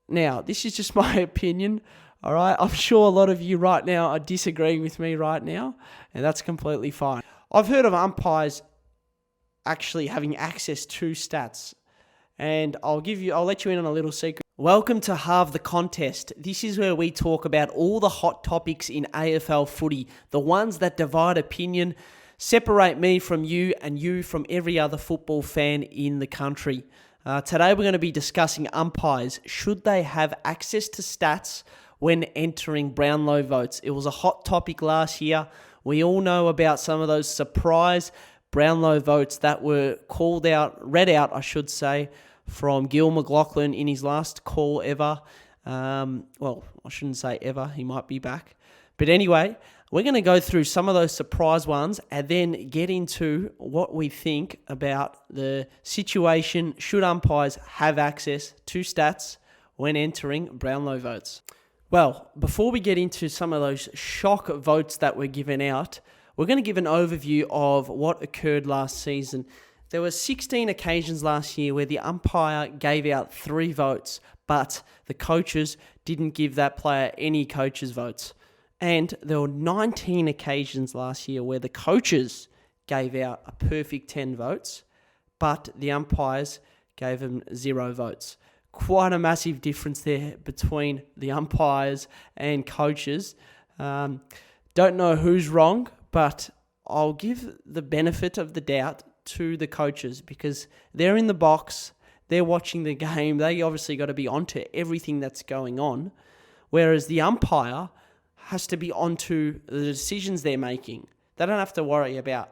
Now, this is just my opinion, all right? I'm sure a lot of you right now are disagreeing with me right now, and that's completely fine. I've heard of umpires actually having access to stats, and I'll let you in on a little secret. Welcome to Halve the Contest. This is where we talk about all the hot topics in AFL footy, the ones that divide opinion, separate me from you and you from every other football fan in the country. Today we're going to be discussing umpires. Should they have access to stats when entering Brownlow votes? It was a hot topic last year. We all know about some of those surprise Brownlow votes that were read out, from Gil McLachlan in his last call ever. Well, I shouldn't say ever. He might be back. But anyway, we're going to go through some of those surprise ones and then get into what we think about the situation. Should umpires have access to stats when entering Brownlow votes? Well, before we get into some of those shock votes that were given out, we're going to give an overview of what occurred last season. There were 16 occasions last year where the umpire gave out 3 votes, but the coaches didn't give that player any coaches' votes. And there were 19 occasions last year where the coaches gave out a perfect 10 votes, but the umpires gave them 0 votes. Quite a massive difference there between the umpires and coaches. Don't know who's wrong, but I'll give the benefit of the doubt to the coaches because they're in the box, they're watching the game, they obviously got to be onto everything that's going on, whereas the umpire has to be onto the decisions they're making. They don't have to worry about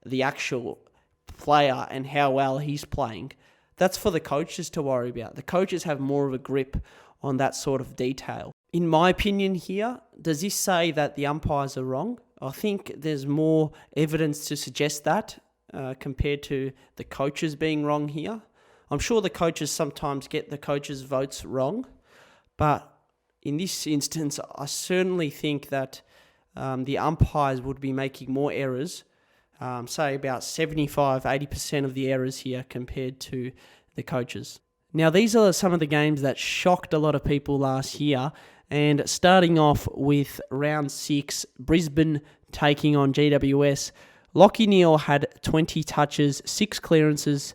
the actual player and how well he's playing. That's for the coaches to worry about. The coaches have more of a grip on that sort of detail. In my opinion here, does this say that the umpires are wrong? I think there's more evidence to suggest that compared to the coaches being wrong here. I'm sure the coaches sometimes get the coaches' votes wrong, but in this instance, I certainly think that the umpires would be making more errors, say about 75-80% of the errors here compared to the coaches. Now, these are some of the games that shocked a lot of people last year, and starting off with round 6, Brisbane taking on GWS. Lachie Neale had 20 touches, 6 clearances,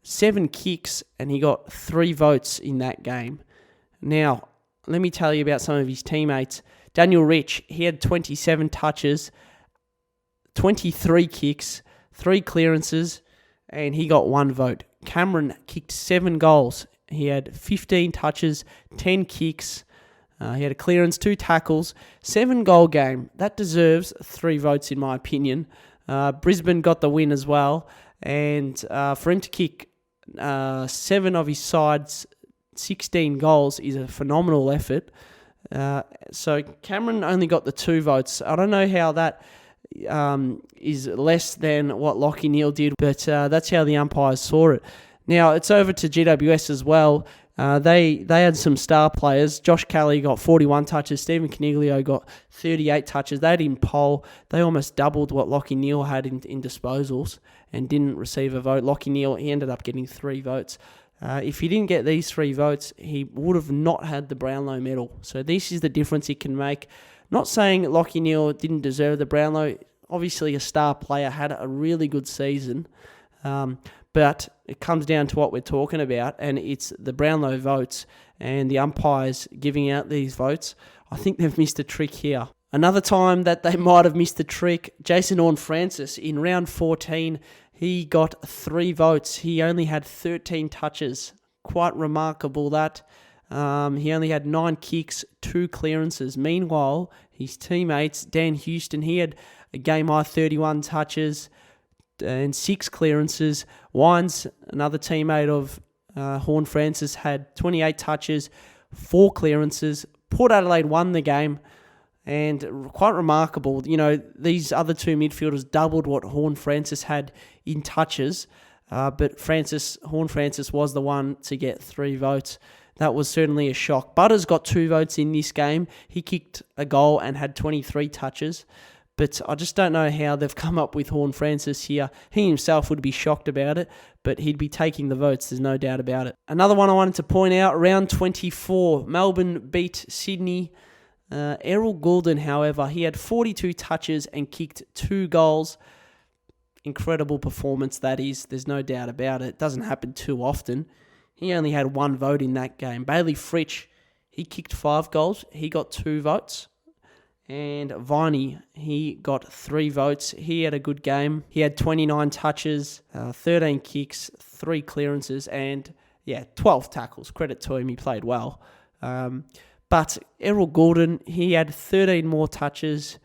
7 kicks, and he got 3 votes in that game. Now, let me tell you about some of his teammates. Daniel Rich, he had 27 touches, 23 kicks, 3 clearances, and he got 1 vote. Cameron kicked 7 goals. He had 15 touches, 10 kicks. He had a clearance, 2 tackles, 7-goal game. That deserves 3 votes in my opinion. Brisbane got the win as well. And for him to kick 7 of his side's 16 goals is a phenomenal effort. So Cameron only got the 2 votes. I don't know how that is less than what Lachie Neale did, but that's how the umpires saw it. Now, it's over to GWS as well. They had some star players. Josh Kelly got 41 touches. Stephen Coniglio got 38 touches. They had in pole. They almost doubled what Lachie Neale had in disposals and didn't receive a vote. Lachie Neale, he ended up getting 3 votes. If he didn't get these 3 votes, he would have not had the Brownlow Medal. So this is the difference he can make. Not saying Lachie Neale didn't deserve the Brownlow. Obviously, a star player, had a really good season. But it comes down to what we're talking about, and it's the Brownlow votes and the umpires giving out these votes. I think they've missed a trick here. Another time that they might have missed a trick, Jason Horne-Francis in round 14, he got 3 votes. He only had 13 touches. Quite remarkable that. He only had 9 kicks, 2 clearances. Meanwhile, his teammates, Dan Houston, he had a game-high 31 touches and 6 clearances. Wines, another teammate of Horne-Francis, had 28 touches, 4 clearances. Port Adelaide won the game, and quite remarkable. You know, these other 2 midfielders doubled what Horne-Francis had in touches, but Horne-Francis was the one to get 3 votes. That was certainly a shock. Butters got 2 votes in this game. He kicked a goal and had 23 touches. But I just don't know how they've come up with Horn Francis here. He himself would be shocked about it, but he'd be taking the votes, there's no doubt about it. Another one I wanted to point out, round 24, Melbourne beat Sydney. Errol Goulden, however, he had 42 touches and kicked 2 goals. Incredible performance, that is. There's no doubt about it. It doesn't happen too often. He only had 1 vote in that game. Bailey Fritsch, he kicked 5 goals. He got 2 votes. And Viney, he got 3 votes. He had a good game. He had 29 touches, 13 kicks, 3 clearances, and 12 tackles. Credit to him, he played well. But Errol Goulden, he had 13 more touches,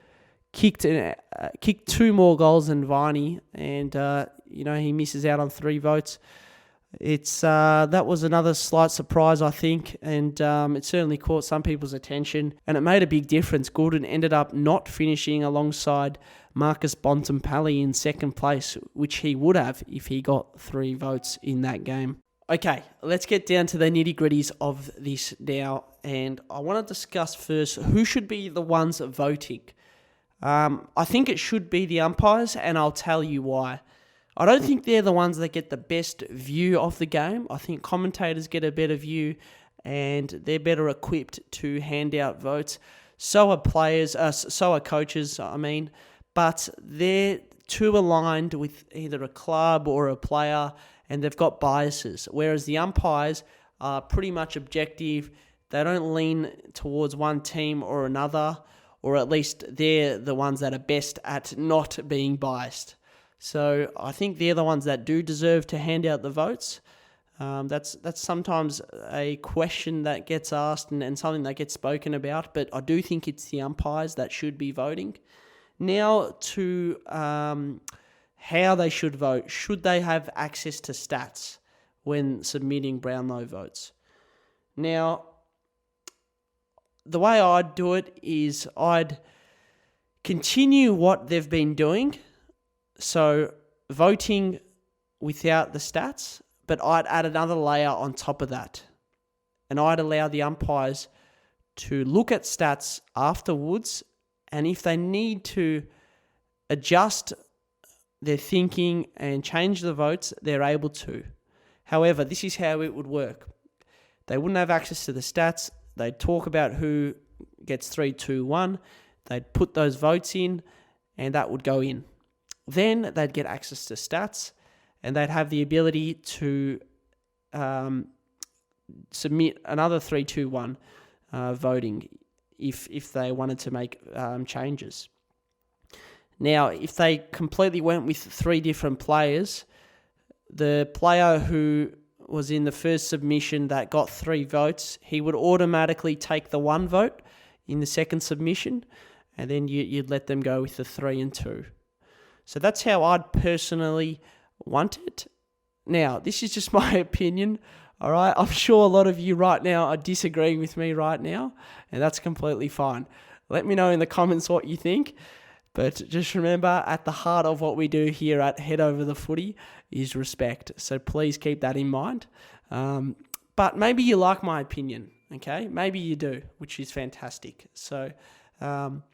kicked 2 more goals than Viney, and he misses out on 3 votes. That was another slight surprise, I think, and it certainly caught some people's attention, and it made a big difference. Goulden ended up not finishing alongside Marcus Bontempelli in second place, which he would have if he got 3 votes in that game. Okay, let's get down to the nitty-gritties of this now, and I want to discuss first who should be the ones voting. I think it should be the umpires, and I'll tell you why. I don't think they're the ones that get the best view of the game. I think commentators get a better view, and they're better equipped to hand out votes. So are players, so are coaches, but they're too aligned with either a club or a player, and they've got biases, whereas the umpires are pretty much objective. They don't lean towards one team or another, or at least they're the ones that are best at not being biased. So I think they're the ones that do deserve to hand out the votes. That's sometimes a question that gets asked and something that gets spoken about, but I do think it's the umpires that should be voting. Now to how they should vote. Should they have access to stats when submitting Brownlow votes? Now, the way I'd do it is I'd continue what they've been doing, so voting without the stats, but I'd add another layer on top of that, and I'd allow the umpires to look at stats afterwards, and if they need to adjust their thinking and change the votes, they're able to. However, this is how it would work. They wouldn't have access to the stats. They'd talk about who gets 3, 2, 1. They'd put those votes in, and that would go in. Then they'd get access to stats, and they'd have the ability to submit another 3, 2, 1 voting if they wanted to make changes. Now, if they completely went with 3 different players, the player who was in the first submission that got 3 votes, he would automatically take the 1 vote in the second submission, and then you'd let them go with the 3 and 2. So that's how I'd personally want it. Now, this is just my opinion, all right? I'm sure a lot of you right now are disagreeing with me right now, and that's completely fine. Let me know in the comments what you think. But just remember, at the heart of what we do here at Head Over the Footy is respect. So please keep that in mind. But maybe you like my opinion, okay? Maybe you do, which is fantastic. So I'm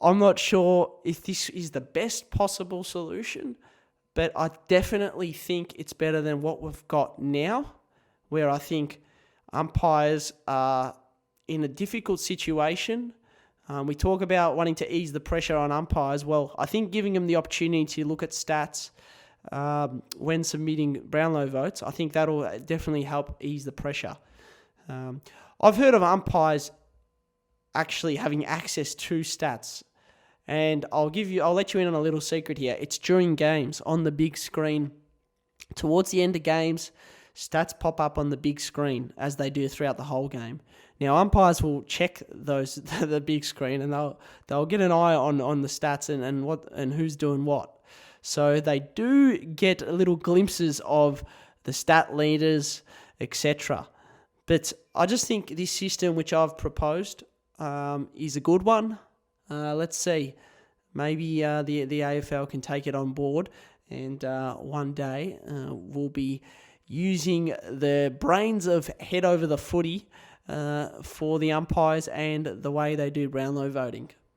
not sure if this is the best possible solution, but I definitely think it's better than what we've got now, where I think umpires are in a difficult situation. We talk about wanting to ease the pressure on umpires. Well, I think giving them the opportunity to look at stats when submitting Brownlow votes, I think that'll definitely help ease the pressure. I've heard of umpires actually having access to stats, and I'll let you in on a little secret here. It's during games on the big screen. Towards the end of games, stats pop up on the big screen as they do throughout the whole game. Now, umpires will check the big screen, and they'll get an eye on the stats and who's doing what. So they do get little glimpses of the stat leaders, etc. But I just think this system which I've proposed is a good one. Let's see. Maybe the AFL can take it on board, and one day we'll be using the brains of Head Over the Footy for the umpires and the way they do Brownlow voting.